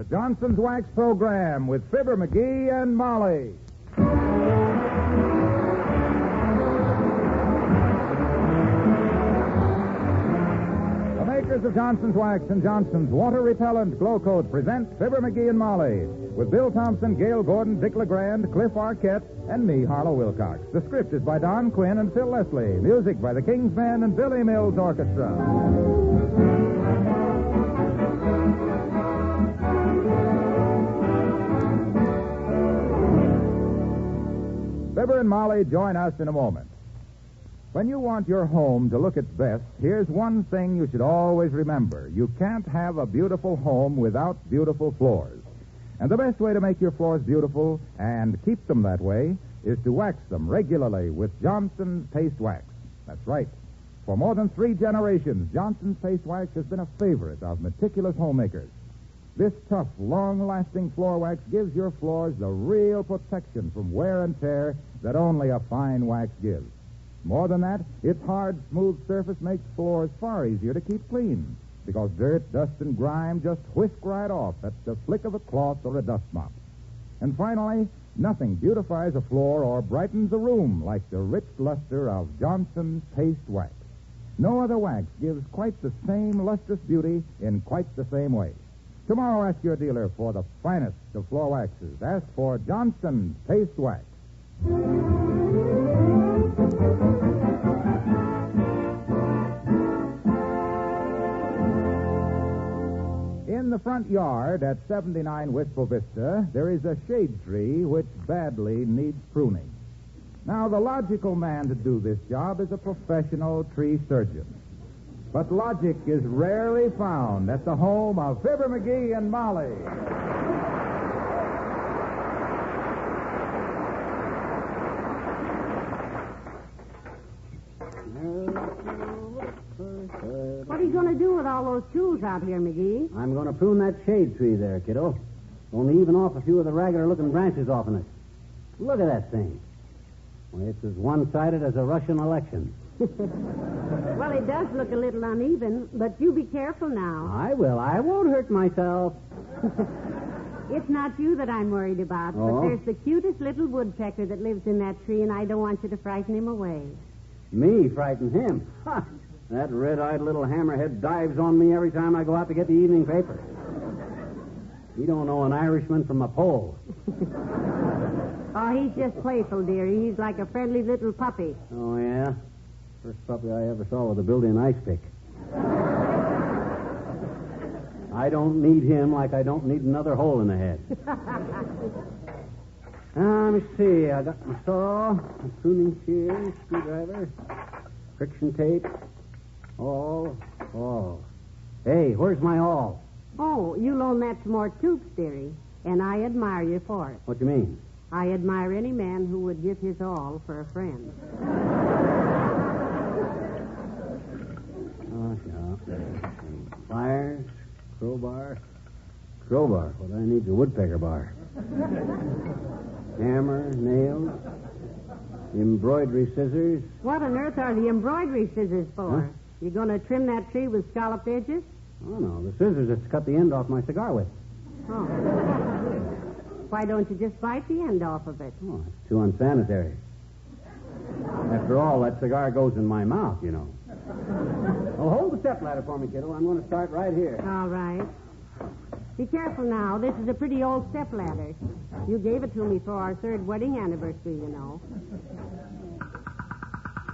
the Johnson's Wax Program with Fibber McGee and Molly. The makers of Johnson's Wax and Johnson's Water Repellent Glow Coat present Fibber McGee and Molly with Bill Thompson, Gail Gordon, Dick LeGrand, Cliff Arquette, and me, Harlow Wilcox. The script is by Don Quinn and Phil Leslie. Music by the King's Men and Billy Mills Orchestra. Fibber and Molly join us in a moment. When you want your home to look its best, here's one thing you should always remember. You can't have a beautiful home without beautiful floors. And the best way to make your floors beautiful and keep them that way is to wax them regularly with Johnson's Paste Wax. That's right. For more than 3 generations, Johnson's Paste Wax has been a favorite of meticulous homemakers. This tough, long-lasting floor wax gives your floors the real protection from wear and tear that only a fine wax gives. More than that, its hard, smooth surface makes floors far easier to keep clean because dirt, dust, and grime just whisk right off at the flick of a cloth or a dust mop. And finally, nothing beautifies a floor or brightens a room like the rich luster of Johnson's Paste Wax. No other wax gives quite the same lustrous beauty in quite the same way. Tomorrow, ask your dealer for the finest of floor waxes. Ask for Johnson's Paste Wax. In the front yard at 79 Wistful Vista, there is a shade tree which badly needs pruning. Now, the logical man to do this job is a professional tree surgeon. But logic is rarely found at the home of Fibber McGee and Molly. What are you going to do with all those tools out here, McGee? I'm going to prune that shade tree there, kiddo. Only even off a few of the raggeder-looking branches off of it. Look at that thing. Well, it's as one-sided as a Russian election. Well, it does look a little uneven, but you be careful now. I will. I won't hurt myself. It's not you that I'm worried about, but there's the cutest little woodpecker that lives in that tree, and I don't want you to frighten him away. Me frighten him? Ha! That red-eyed little hammerhead dives on me every time I go out to get the evening paper. He don't know an Irishman from a Pole. Oh, he's just playful, dearie. He's like a friendly little puppy. Oh, yeah? First puppy I ever saw with a built-in ice pick. I don't need him like I don't need another hole in the head. Let me see. I got my saw, a pruning shears, screwdriver, friction tape, awl. Hey, where's my awl? Oh, you loan that to more troops, dearie, and I admire you for it. What do you mean? I admire any man who would give his all for a friend. Oh, yeah. Pliers, crowbar. Crowbar. What I need is a woodpecker bar. Hammer, nails, embroidery scissors. What on earth are the embroidery scissors for? Huh? You going to trim that tree with scalloped edges? Oh, no, the scissors that's cut the end off my cigar with. Oh. Why don't you just bite the end off of it? Oh, it's too unsanitary. After all, that cigar goes in my mouth, you know. Well, hold the stepladder for me, kiddo. I'm going to start right here. All right. Be careful now. This is a pretty old stepladder. You gave it to me for our 3rd wedding anniversary, you know.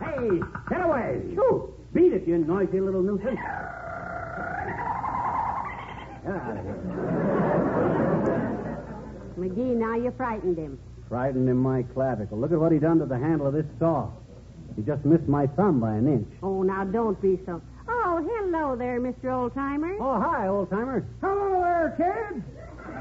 Hey, get away! Shoo! Beat it, you noisy little nuisance. Get out of here. McGee, now you frightened him. Frightened him, my clavicle. Look at what he done to the handle of this saw. He just missed my thumb by an inch. Oh, now don't be so... Oh, hello there, Mr. Oldtimer. Oh, hi, old-timer. Hello there, kids.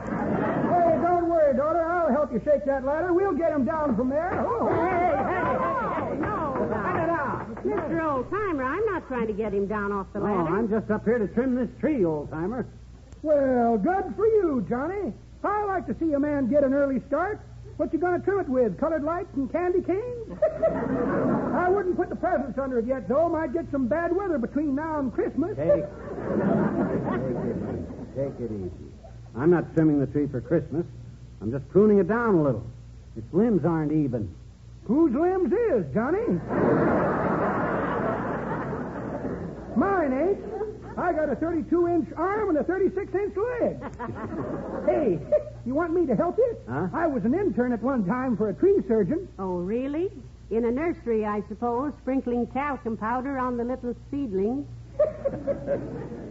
Hey, don't worry, daughter. I'll help you shake that ladder. We'll get him down from there. Oh. Hey, no. Cut it out. Mr. Oldtimer, I'm not trying to get him down off the ladder. Oh, I'm just up here to trim this tree, old-timer. Well, good for you, Johnny. I like to see a man get an early start. What you going to trim it with? Colored lights and candy canes? I wouldn't put the presents under it yet, though. Might get some bad weather between now and Christmas. Take it easy. I'm not trimming the tree for Christmas. I'm just pruning it down a little. Its limbs aren't even. Whose limbs is, Johnny? Mine ain't. I got a 32-inch arm and a 36-inch leg. Hey, you want me to help you? Huh? I was an intern at one time for a tree surgeon. Oh, really? In a nursery, I suppose, sprinkling talcum powder on the little seedlings.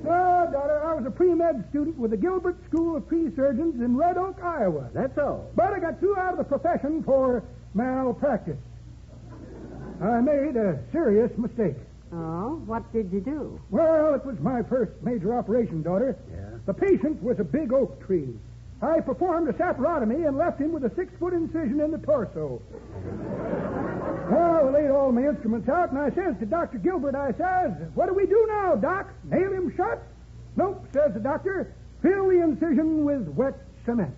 No, daughter, I was a pre-med student with the Gilbert School of Tree Surgeons in Red Oak, Iowa. That's all. But I got thrown out of the profession for malpractice. I made a serious mistake. Oh, what did you do? Well, it was my first major operation, daughter. Yeah? The patient was a big oak tree. I performed a saporotomy and left him with a 6-foot incision in the torso. Well, I laid all my instruments out, and I says to Dr. Gilbert, I says, what do we do now, Doc? Nail him shut? Nope, says the doctor. Fill the incision with wet cement.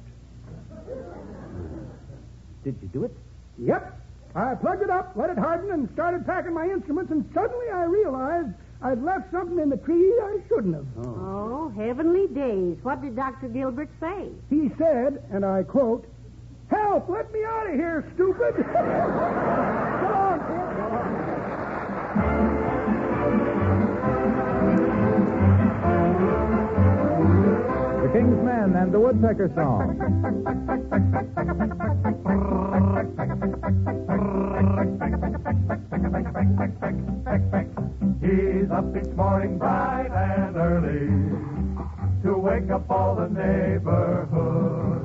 Did you do it? Yep. I plugged it up, let it harden, and started packing my instruments, and suddenly I realized I'd left something in the tree I shouldn't have. Oh, heavenly days. What did Dr. Gilbert say? He said, and I quote, "Help! Let me out of here, stupid!" Come on, kid. Come on. The King's Men and the Woodpecker Song. He's up each morning bright and early to wake up all the neighborhood,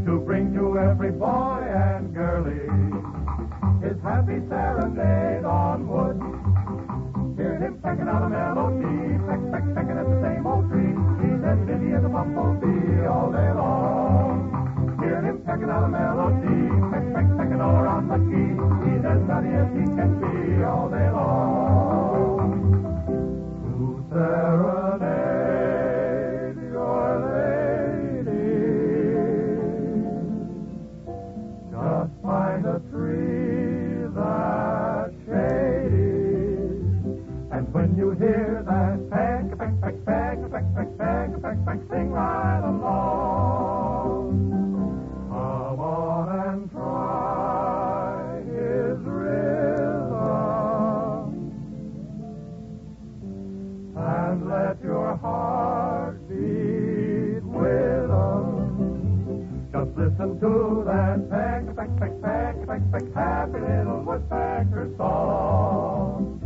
to bring to every boy and girlie his happy serenade on wood. Hear him pecking out a melody, pecking at the same old tree. He's as busy as a bumblebee all day long. Hear him pecking out a melody, pecking all around McGees. He's as nutty as he can be all day long. To serenade your lady, just find a tree that's shady. And when you hear that peck, sing right along. Come on and try his rhythm, and let your heart beat with him. Just listen to that peck, happy little woodpecker song.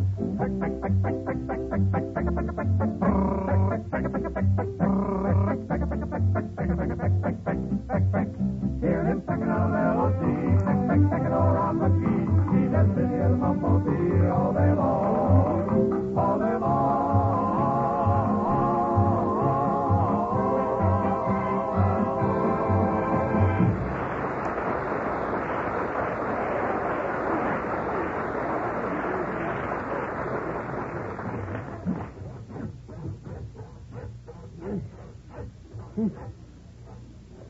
Hear him pecking out a melody, pecking all around McGees. He's as busy as a bumblebee all day long, all day long.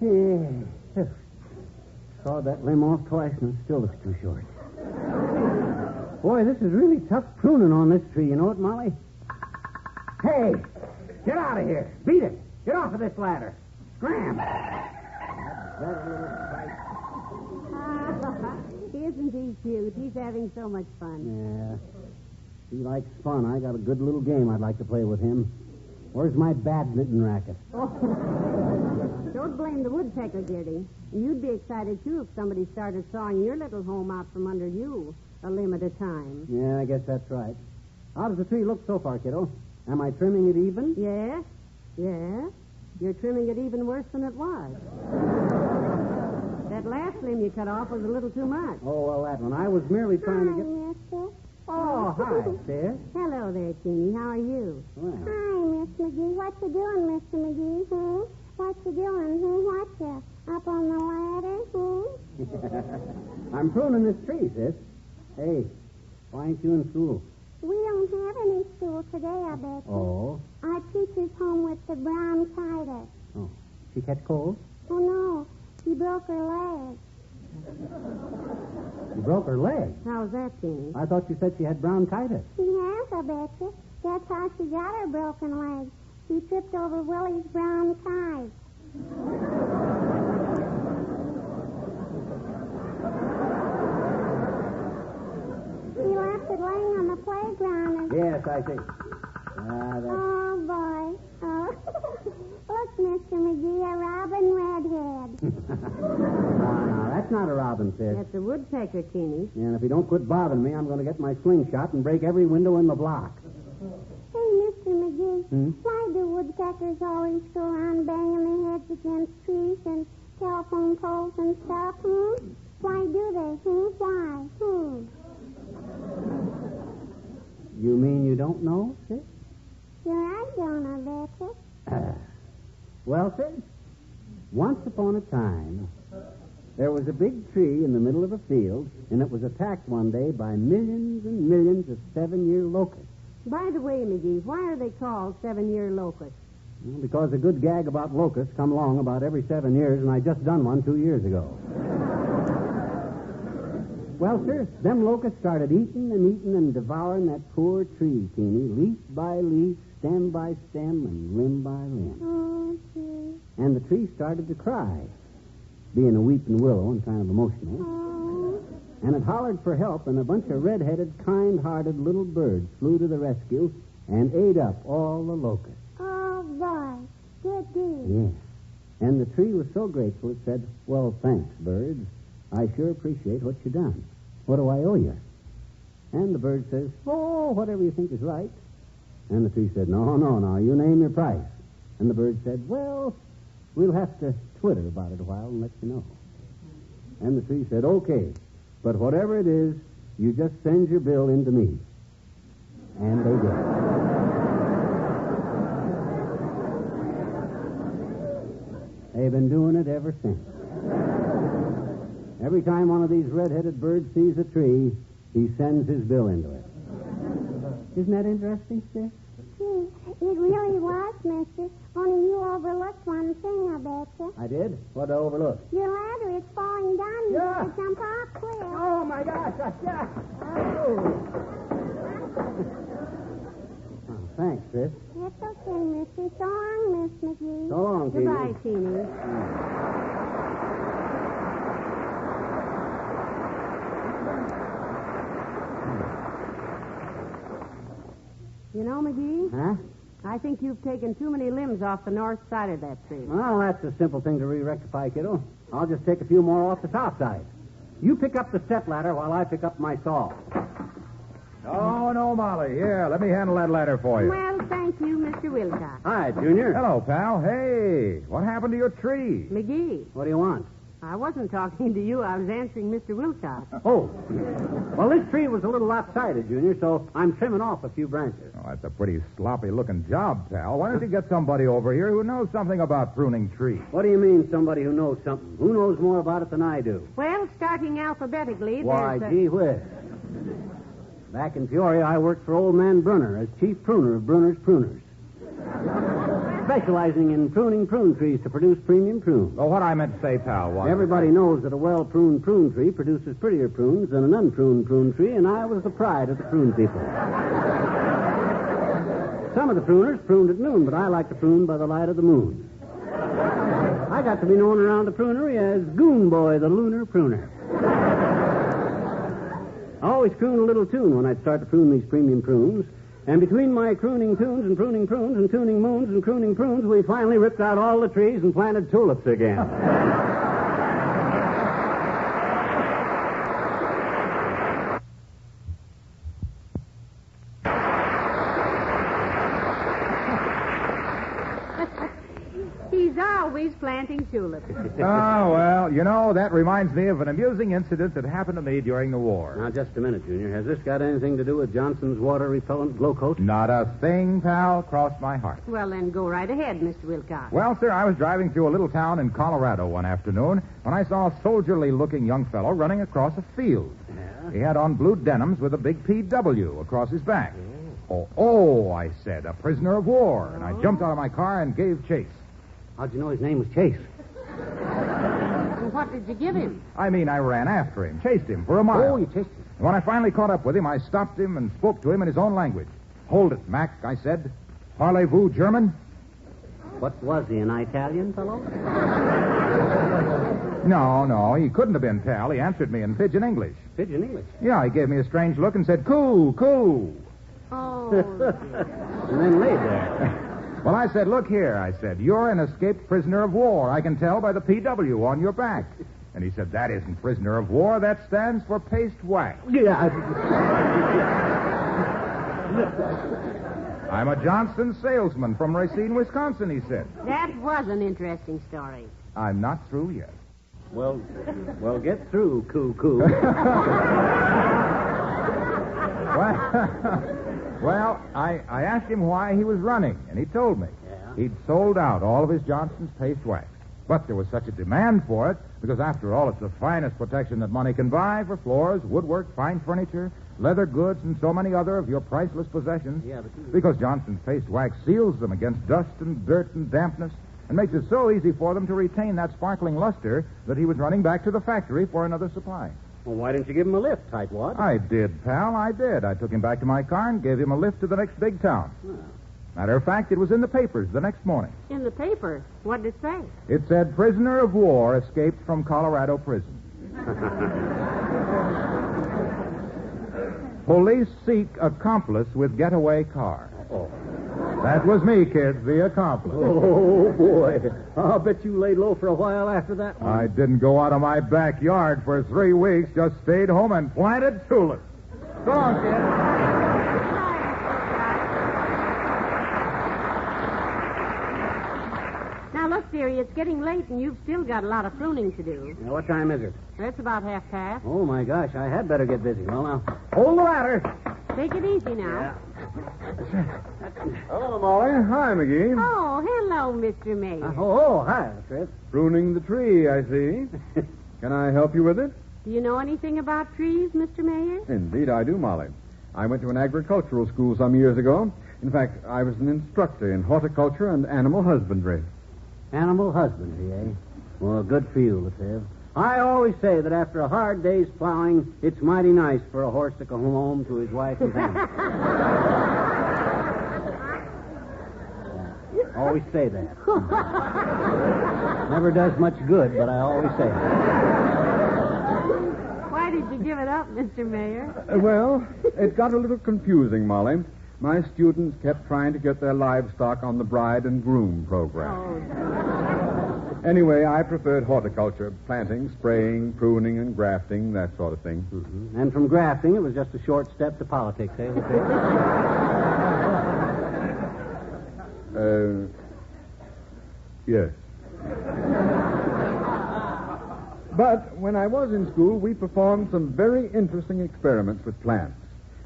Yeah. Sawed that limb off twice and it still looks too short. Boy, this is really tough pruning on this tree. You know it, Molly? Hey, get out of here. Beat it. Get off of this ladder. Scram. Isn't he cute? He's having so much fun. Yeah. He likes fun. I got a good little game I'd like to play with him. Where's my badminton racket? Oh. Don't blame the woodpecker, dearie. You'd be excited, too, if somebody started sawing your little home out from under you a limb at a time. Yeah, I guess that's right. How does the tree look so far, kiddo? Am I trimming it even? Yes. Yes. You're trimming it even worse than it was. That last limb you cut off was a little too much. Oh, well, that one. I was merely trying to get... Mister. Oh, hi, sis. Hello there, Teeny. How are you? Well, Hi, Miss McGee. What you doing, Mr. McGee? What you doing? What you up on the ladder? I'm pruning this tree, sis. Hey, why ain't you in school? We don't have any school today, I bet you. Oh. Our teacher's home with the bronchitis. Oh. She catch cold? Oh, no. She broke her leg. She broke her leg. How's that, Teeny? I thought you said she had bronchitis. She has, I bet you. That's how she got her broken leg. She tripped over Willie's brown tie. He left it laying on the playground. Yes, I see. Oh, boy. Oh. Look, Mr. McGee, a robin redhead. No, that's not a robin, sis. That's a woodpecker, Teeny. And if you don't quit bothering me, I'm going to get my slingshot and break every window in the block. Hey, Mr. McGee, why do woodpeckers always go around banging their heads against trees and telephone poles and stuff, Why do they, Why? You mean you don't know, sis? Sure, I don't, I betcha. Well, sis, once upon a time, there was a big tree in the middle of a field, and it was attacked one day by millions and millions of 7-year locusts. By the way, McGee, why are they called 7-year locusts? Well, because a good gag about locusts come along about every 7 years, and I just done one 2 years ago. Well, sir, them locusts started eating and devouring that poor tree, Teeny, leaf by leaf, stem by stem, and limb by limb. Oh, gee. And the tree started to cry, being a weeping willow and kind of emotional. Oh. And it hollered for help, and a bunch of red-headed, kind-hearted little birds flew to the rescue and ate up all the locusts. Oh, boy. Good deed. Yeah. And the tree was so grateful it said, "Well, thanks, birds. I sure appreciate what you done. What do I owe you?" And the bird says, "Oh, whatever you think is right." And the tree said, No, you name your price." And the bird said, "Well, we'll have to twitter about it a while and let you know." And the tree said, "Okay, but whatever it is, you just send your bill in to me." And they did. They've been doing it ever since. Every time one of these red-headed birds sees a tree, he sends his bill into it. Isn't that interesting, sis? Gee, it really was, mister. Only you overlooked one thing, I betcha. I did? What did I overlook? Your ladder is falling down. You have to jump off quick. Oh, my gosh. Oh, thanks, sis. It's okay, mister. So long, Miss McGee. So long, Teeny. Goodbye, Teeny. You know, McGee, Huh? I think you've taken too many limbs off the north side of that tree. Well, that's a simple thing to re-rectify, kiddo. I'll just take a few more off the south side. You pick up the step ladder while I pick up my saw. Oh, no, Molly. Here, let me handle that ladder for you. Well, thank you, Mr. Wilcox. Hi, Junior. Hello, pal. Hey, what happened to your tree? McGee, What do you want? I wasn't talking to you. I was answering Mr. Wilcox. Oh. Well, this tree was a little lopsided, Junior, so I'm trimming off a few branches. Oh, that's a pretty sloppy-looking job, pal. Why don't you get somebody over here who knows something about pruning trees? What do you mean, somebody who knows something? Who knows more about it than I do? Well, starting alphabetically, Why, there's... gee whiz. Back in Peoria, I worked for old man Brunner as chief pruner of Brunner's Pruners, specializing in pruning prune trees to produce premium prunes. Well, what I meant to say, pal, was... Everybody knows that a well-pruned prune tree produces prettier prunes than an unpruned prune tree, and I was the pride of the prune people. Some of the pruners pruned at noon, but I like to prune by the light of the moon. I got to be known around the prunery as Goon Boy, the lunar pruner. I always croon a little tune when I'd start to prune these premium prunes. And between my crooning tunes and pruning prunes and tuning moons and crooning prunes, we finally ripped out all the trees and planted tulips again. He's always planting tulips. Oh, well, you know, that reminds me of an amusing incident that happened to me during the war. Now, just a minute, Junior. Has this got anything to do with Johnson's water-repellent glow coat? Not a thing, pal, crossed my heart. Well, then go right ahead, Mr. Wilcox. Well, sir, I was driving through a little town in Colorado one afternoon when I saw a soldierly-looking young fellow running across a field. Yeah? He had on blue denims with a big PW across his back. Oh, I said, a prisoner of war. And I jumped out of my car and gave chase. How'd you know his name was Chase? And what did you give him? I mean, I ran after him, chased him for a mile. Oh, you chased him. And when I finally caught up with him, I stopped him and spoke to him in his own language. Hold it, Mac, I said. Parlez-vous German? What was he, an Italian fellow? No, he couldn't have been Tal. He answered me in pidgin English. Pidgin English? Yeah, he gave me a strange look and said, "Coo, coo." Oh, And then laid there. Well, I said, "Look here," I said, "you're an escaped prisoner of war. I can tell by the PW on your back." And he said, "That isn't prisoner of war. That stands for paste wax." Yeah. I'm a Johnson salesman from Racine, Wisconsin, he said. that was an interesting story. I'm not through yet. Well, get through, coo. Well, I asked him why he was running, and he told me. Yeah? He'd sold out all of his Johnson's paste wax. But there was such a demand for it, because after all, it's the finest protection that money can buy for floors, woodwork, fine furniture, leather goods, and so many other of your priceless possessions. Yeah, but Because Johnson's paste wax seals them against dust and dirt and dampness, and makes it so easy for them to retain that sparkling luster that he was running back to the factory for another supply. Well, why didn't you give him a lift, tightwad? I did, pal, I did. I took him back to my car and gave him a lift to the next big town. Matter of fact, it was in the papers the next morning. In the paper, what did it say? It said, "Prisoner of war escaped from Colorado prison." Police seek accomplice with getaway car. Oh. That was me, kids, the accomplice. Oh, boy. I'll bet you laid low for a while after that one. I didn't go out of my backyard for 3 weeks, just stayed home and planted tulips. So long, kid. Now, look, dearie, it's getting late, and you've still got a lot of pruning to do. Now, what time is it? It's about 1:30. Oh, my gosh, I had better get busy. Well, now, hold the ladder. Take it easy now. Hello, Molly. Hi, McGee. Oh, hello, Mr. Mayor. Hi, Chris. Pruning the tree, I see. Can I help you with it? Do you know anything about trees, Mr. Mayor? Indeed, I do, Molly. I went to an agricultural school some years ago. In fact, I was an instructor in horticulture and animal husbandry. Animal husbandry, eh? Well, good for you, Lefebvre. I always say that after a hard day's plowing, it's mighty nice for a horse to come home to his wife and family. Always say that. Never does much good, but I always say it. Why did you give it up, Mr. Mayor? Well, it got a little confusing, Molly. My students kept trying to get their livestock on the bride and groom program. Oh, Anyway, I preferred horticulture, planting, spraying, pruning, and grafting, that sort of thing. Mm-hmm. And from grafting, it was just a short step to politics, eh, Lefebvre? Yes. But when I was in school, we performed some very interesting experiments with plants,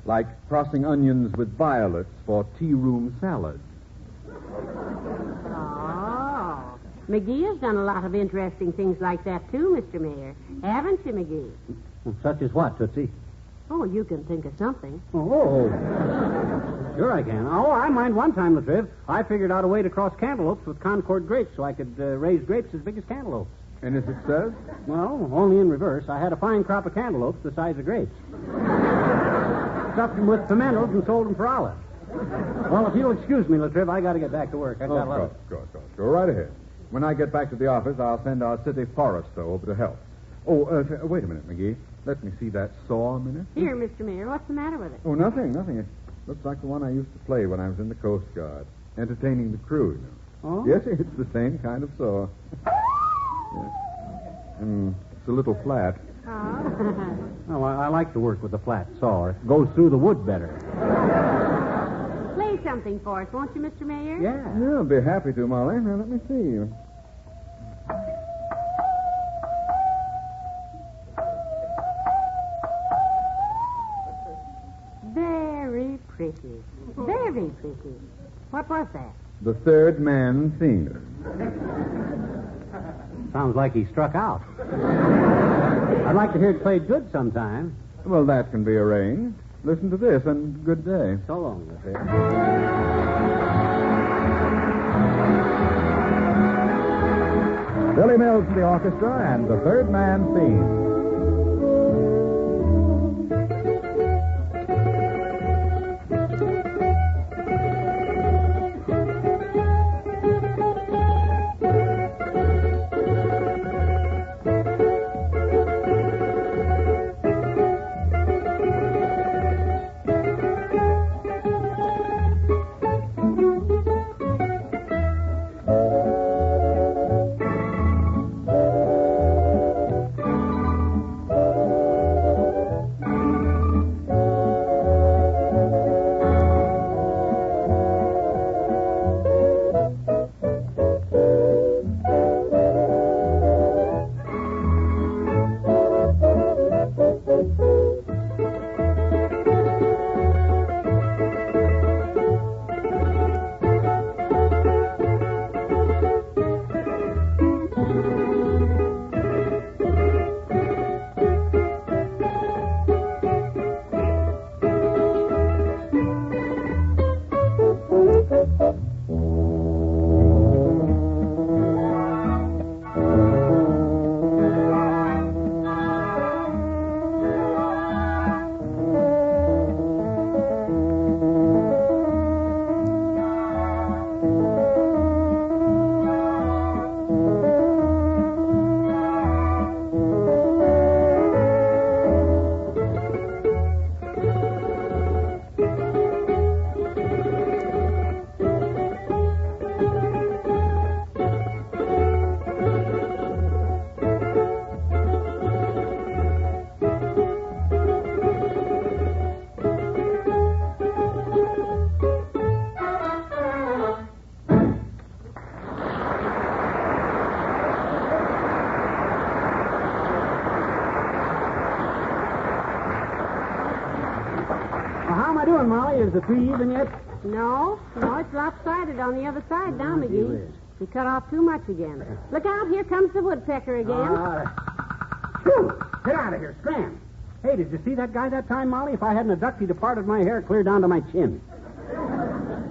like crossing onions with violets for tea room salads. Oh. McGee has done a lot of interesting things like that, too, Mr. Mayor. Haven't you, McGee? Well, such as what, Tootsie? Oh, you can think of something. Oh. Sure I can. Oh, I mind one time, Lefebvre. I figured out a way to cross cantaloupes with Concord grapes so I could raise grapes as big as cantaloupes. And as it says? Well, only in reverse. I had a fine crop of cantaloupes the size of grapes. Stuffed them with pimentos and sold them for olives. Well, if you'll excuse me, Lefebvre, I got to get back to work. I got a lot of... Go right ahead. When I get back to the office, I'll send our city forester over to help. Oh, wait a minute, McGee. Let me see that saw a minute. Here, Mr. Mayor, what's the matter with it? Oh, nothing. It looks like the one I used to play when I was in the Coast Guard, entertaining the crew, you know. Oh? Yes, it's the same kind of saw. It's a little flat. Oh. Oh, I like to work with a flat saw. It goes through the wood better. Play something for us, won't you, Mr. Mayor? Yeah. I'll be happy to, Molly. Now, let me see. Very pretty. Very pretty. What was that? The third man theme. Sounds like he struck out. I'd like to hear it played good sometime. Well, that can be arranged. Listen to this, and good day. So long, Lefebvre. Billy Mills to the orchestra and the third man theme. Molly? Is the tree even yet? No, it's lopsided on the other side now, McGee. You cut off too much again. Look out, here comes the woodpecker again. Shoo! Get out of here, scram. Hey, did you see that guy that time, Molly? If I hadn't a ducked, he'd have parted my hair clear down to my chin.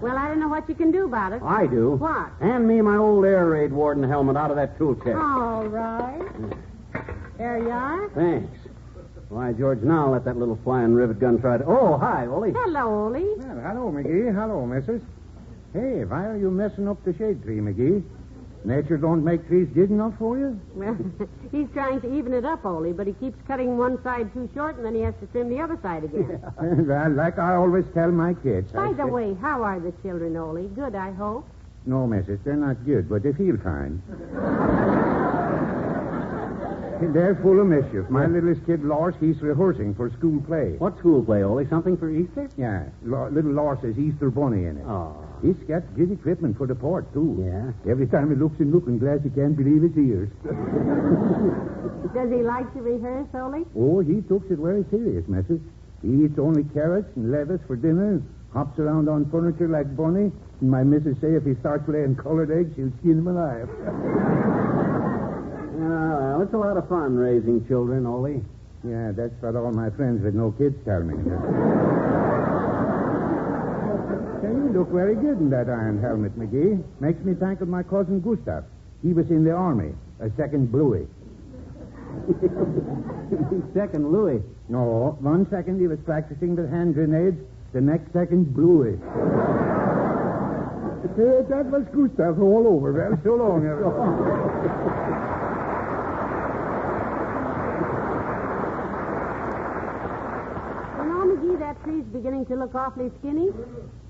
Well, I don't know what you can do about it. I do. What? Hand me my old air raid warden helmet out of that tool chest. All right. There you are. Thanks. Why, George, now let that little flying rivet gun try to... Oh, hi, Ole. Hello, Ole. Well, hello, McGee. Hello, missus. Hey, why are you messing up the shade tree, McGee? Nature don't make trees big enough for you? Well, he's trying to even it up, Ole, but he keeps cutting one side too short, and then he has to trim the other side again. Well, like I always tell my kids. By the way, how are the children, Ole? Good, I hope. No, missus, they're not good, but they feel fine. They're full of mischief. My littlest kid, Lars, he's rehearsing for school play. What school play, Ole? Something for Easter? Yeah, little Lars has Easter bunny in it. Oh. He's got good equipment for the part, too. Yeah? Every time he looks in looking glass, he can't believe his ears. Does he like to rehearse, Ole? Oh, he takes it very serious, missus. He eats only carrots and lettuce for dinner, hops around on furniture like Bunny, and my missus say if he starts laying colored eggs, she'll skin him alive. Well, it's a lot of fun raising children, Ole. Yeah, that's what all my friends with no kids tell me. You look very good in that iron helmet, McGee. Makes me think of my cousin Gustav. He was in the army, a second Bluey. Second Louis. No, 1 second he was practicing with hand grenades, the next second Bluey. That was Gustav all over. Well, so long. McGee, that tree's beginning to look awfully skinny.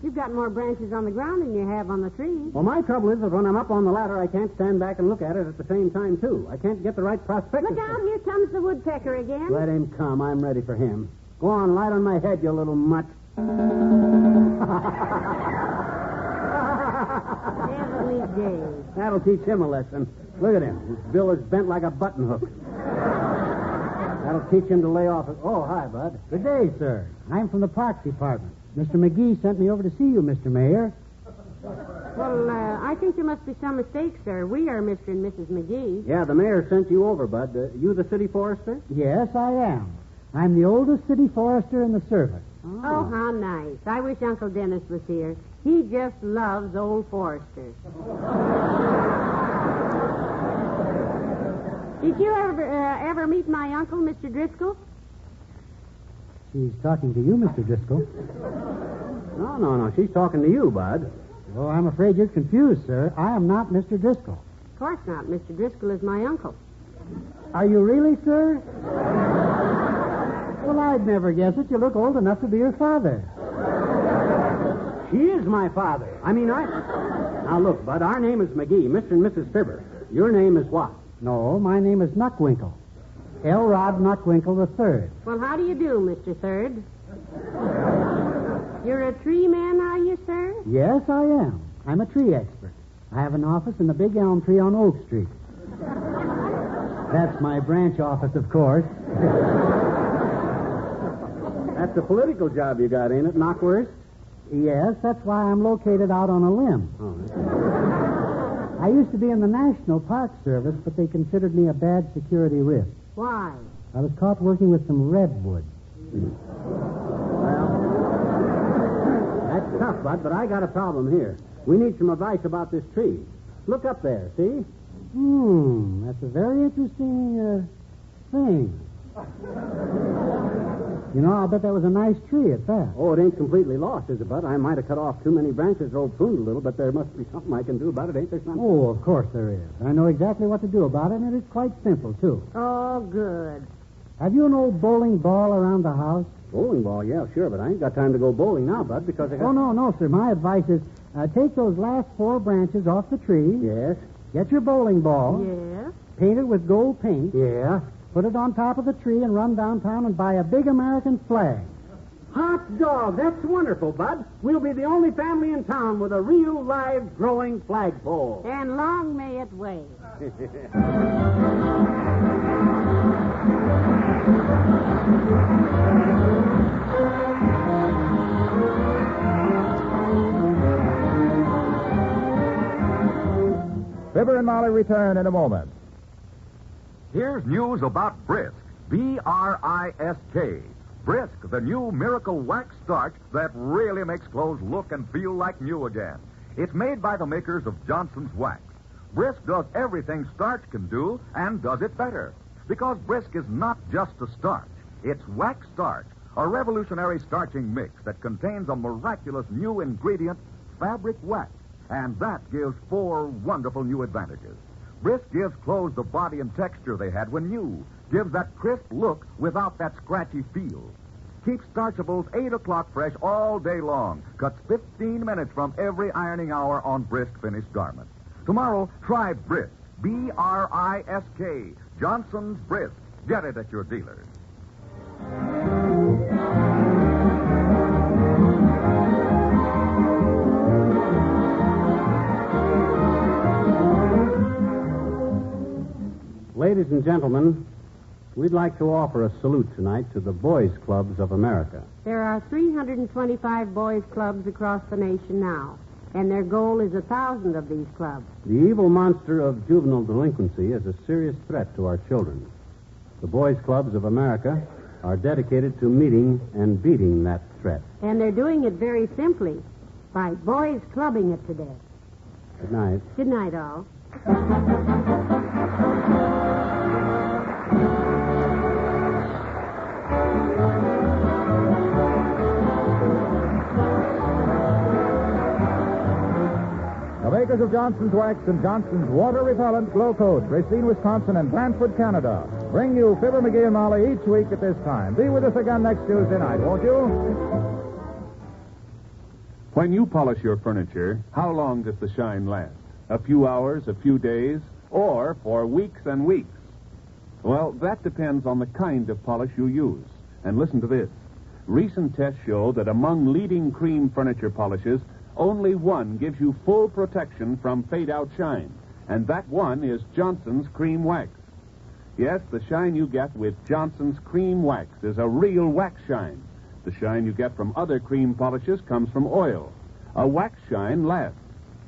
You've got more branches on the ground than you have on the tree. Well, my trouble is that when I'm up on the ladder, I can't stand back and look at it at the same time, too. I can't get the right perspective. Look out, here comes the woodpecker again. Let him come. I'm ready for him. Go on, light on my head, you little mutt. Heavenly days. That'll teach him a lesson. Look at him. His bill is bent like a button hook. That'll teach him to lay off. Oh, hi, Bud. Good day, sir. I'm from the Parks Department. Mr. McGee sent me over to see you, Mr. Mayor. Well, I think there must be some mistake, sir. We are Mr. and Mrs. McGee. Yeah, the mayor sent you over, Bud. You the city forester? Yes, I am. I'm the oldest city forester in the service. Oh, how nice. I wish Uncle Dennis was here. He just loves old foresters. Did you ever meet my uncle, Mr. Driscoll? She's talking to you, Mr. Driscoll. No. She's talking to you, Bud. Oh, I'm afraid you're confused, sir. I am not Mr. Driscoll. Of course not. Mr. Driscoll is my uncle. Are you really, sir? Well, I'd never guess it. You look old enough to be her father. She is my father. Now, look, Bud, our name is McGee, Mr. and Mrs. Fibber. Your name is what? No, my name is Knuckwinkle. Elrod Knuckwinkle III. Well, how do you do, Mr. Third? You're a tree man, are you, sir? Yes, I am. I'm a tree expert. I have an office in the big elm tree on Oak Street. That's my branch office, of course. That's a political job you got, ain't it, Knockwurst? Yes, that's why I'm located out on a limb. Oh, I used to be in the National Park Service, but they considered me a bad security risk. Why? I was caught working with some redwood. Well, that's tough, Bud, but I got a problem here. We need some advice about this tree. Look up there, see? That's a very interesting thing. You know, I'll bet that was a nice tree at that. Oh, it ain't completely lost, is it, Bud? I might have cut off too many branches or pruned a little, but there must be something I can do about it, ain't there, son? Oh, of course there is. I know exactly what to do about it, and it's quite simple, too. Oh, good. Have you an old bowling ball around the house? Bowling ball, yeah, sure, but I ain't got time to go bowling now, Bud, because I got... Oh, no, sir. My advice is take those last 4 branches off the tree. Yes? Get your bowling ball. Yes? Paint it with gold paint. Yeah? Put it on top of the tree and run downtown and buy a big American flag. Hot dog, that's wonderful, Bud. We'll be the only family in town with a real, live, growing flagpole. And long may it wave. Fibber and Molly return in a moment. Here's news about Brisk. B-R-I-S-K. Brisk, the new miracle wax starch that really makes clothes look and feel like new again. It's made by the makers of Johnson's Wax. Brisk does everything starch can do and does it better. Because Brisk is not just a starch. It's wax starch, a revolutionary starching mix that contains a miraculous new ingredient, fabric wax. And that gives 4 wonderful new advantages. Brisk gives clothes the body and texture they had when new. Gives that crisp look without that scratchy feel. Keeps starchables 8 o'clock fresh all day long. Cuts 15 minutes from every ironing hour on Brisk finished garments. Tomorrow, try Brisk. B-R-I-S-K. Johnson's Brisk. Get it at your dealers. Ladies and gentlemen, we'd like to offer a salute tonight to the Boys Clubs of America. There are 325 boys' clubs across the nation now, and their goal is 1,000 of these clubs. The evil monster of juvenile delinquency is a serious threat to our children. The Boys Clubs of America are dedicated to meeting and beating that threat. And they're doing it very simply, by boys clubbing it to death. Good night. Good night, all. The makers of Johnson's Wax and Johnson's Water Repellent Glow Coat, Racine, Wisconsin, and Brantford, Canada, bring you Fibber McGee and Molly each week at this time. Be with us again next Tuesday night, won't you? When you polish your furniture, how long does the shine last? A few hours, a few days, or for weeks and weeks? Well, that depends on the kind of polish you use. And listen to this. Recent tests show that among leading cream furniture polishes, only one gives you full protection from fade-out shine, and that one is Johnson's Cream Wax. Yes, the shine you get with Johnson's Cream Wax is a real wax shine. The shine you get from other cream polishes comes from oil. A wax shine lasts.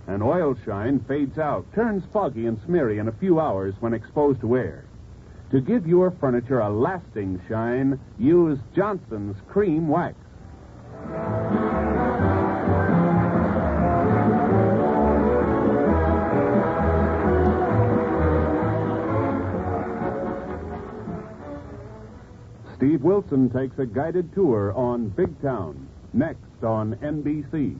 An oil shine fades out, turns foggy and smeary in a few hours when exposed to air. To give your furniture a lasting shine, use Johnson's Cream Wax. Steve Wilson takes a guided tour on Big Town, next on NBC.